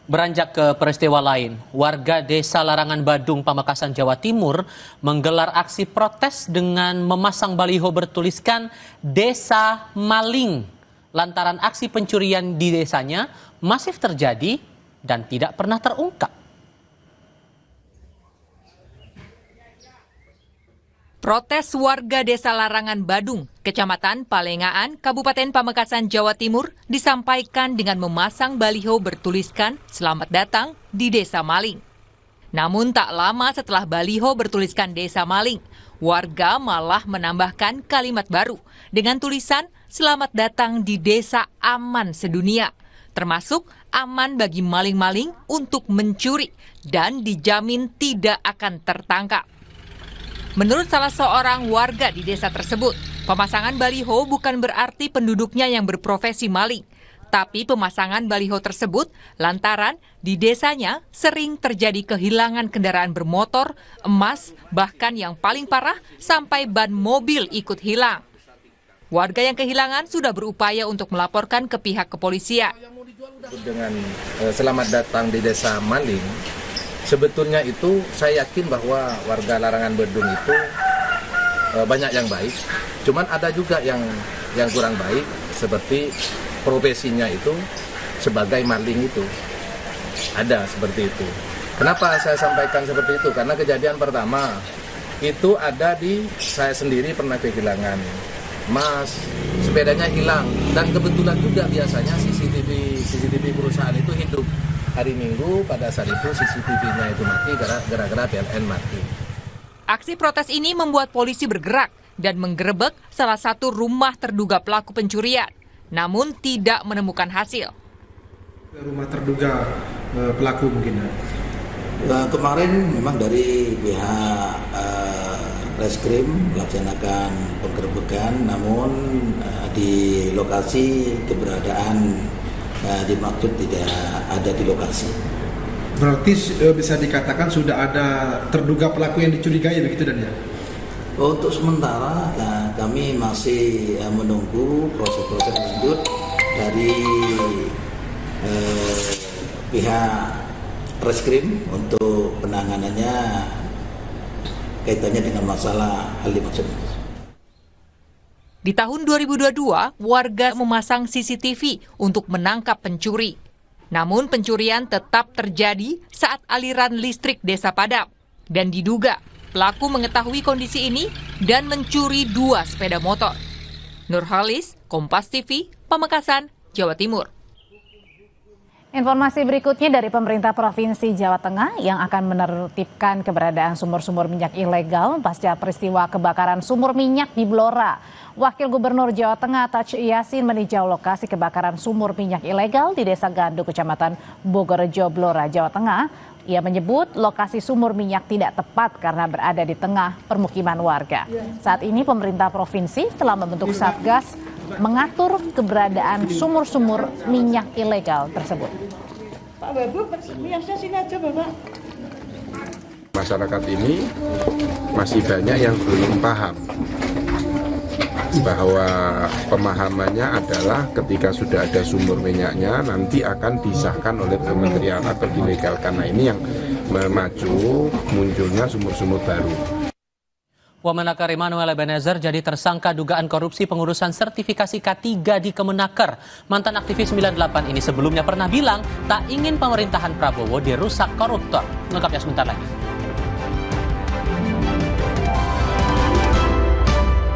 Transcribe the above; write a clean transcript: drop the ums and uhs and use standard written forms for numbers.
Beranjak ke peristiwa lain, warga Desa Larangan Badung, Pamekasan, Jawa Timur menggelar aksi protes dengan memasang baliho bertuliskan Desa Maling. Lantaran aksi pencurian di desanya masif terjadi dan tidak pernah terungkap. Protes warga Desa Larangan Badung, Kecamatan Palengaan, Kabupaten Pamekasan, Jawa Timur disampaikan dengan memasang baliho bertuliskan Selamat Datang di Desa Maling. Namun tak lama setelah baliho bertuliskan Desa Maling, warga malah menambahkan kalimat baru dengan tulisan Selamat Datang di Desa Aman Sedunia, termasuk aman bagi maling-maling untuk mencuri dan dijamin tidak akan tertangkap. Menurut salah seorang warga di desa tersebut, pemasangan baliho bukan berarti penduduknya yang berprofesi maling. Tapi pemasangan baliho tersebut lantaran di desanya sering terjadi kehilangan kendaraan bermotor, emas, bahkan yang paling parah sampai ban mobil ikut hilang. Warga yang kehilangan sudah berupaya untuk melaporkan ke pihak kepolisian. Dengan selamat datang di Desa Maling, sebetulnya itu saya yakin bahwa warga Larangan Badung itu banyak yang baik. Cuman ada juga yang kurang baik, seperti profesinya itu sebagai maling itu. Ada seperti itu. Kenapa saya sampaikan seperti itu? Karena kejadian pertama itu ada di saya sendiri pernah kehilangan emas, sepedanya hilang, dan kebetulan juga biasanya CCTV perusahaan itu hidup. Hari Minggu pada saat itu CCTV-nya itu mati gara-gara PLN mati. Aksi protes ini membuat polisi bergerak dan menggerebek salah satu rumah terduga pelaku pencurian, namun tidak menemukan hasil. Rumah terduga pelaku mungkin ya? Kemarin memang dari pihak Reskrim melaksanakan penggerebekan, namun di lokasi keberadaan dimaksud tidak ada di lokasi. Berarti bisa dikatakan sudah ada terduga pelaku yang dicurigai begitu dan ya? Untuk sementara kami masih menunggu proses-proses lanjut dari pihak Reskrim untuk penanganannya kaitannya dengan masalah hal dimaksud. Di tahun 2022, warga memasang CCTV untuk menangkap pencuri. Namun pencurian tetap terjadi saat aliran listrik desa padam. Dan diduga pelaku mengetahui kondisi ini dan mencuri 2 sepeda motor. Nurhalis, Kompas TV, Pamekasan, Jawa Timur. Informasi berikutnya dari pemerintah Provinsi Jawa Tengah yang akan menertibkan keberadaan sumur-sumur minyak ilegal pasca peristiwa kebakaran sumur minyak di Blora. Wakil Gubernur Jawa Tengah Taj Yasin meninjau lokasi kebakaran sumur minyak ilegal di Desa Gandu, Kecamatan Bogorejo, Blora, Jawa Tengah. Ia menyebut lokasi sumur minyak tidak tepat karena berada di tengah permukiman warga. Saat ini pemerintah provinsi telah membentuk Satgas mengatur keberadaan sumur-sumur minyak ilegal tersebut. Pak Babu, minyak sini aja, Bapak. Masyarakat ini masih banyak yang belum paham bahwa pemahamannya adalah ketika sudah ada sumur minyaknya nanti akan disahkan oleh kementerian atau dilegalkan. Nah, ini yang memacu munculnya sumur-sumur baru. Wamenakar Immanuel Ebenezer jadi tersangka dugaan korupsi pengurusan sertifikasi K3 di Kemenaker. Mantan aktivis 98 ini sebelumnya pernah bilang tak ingin pemerintahan Prabowo dirusak koruptor. Lengkapnya sebentar lagi.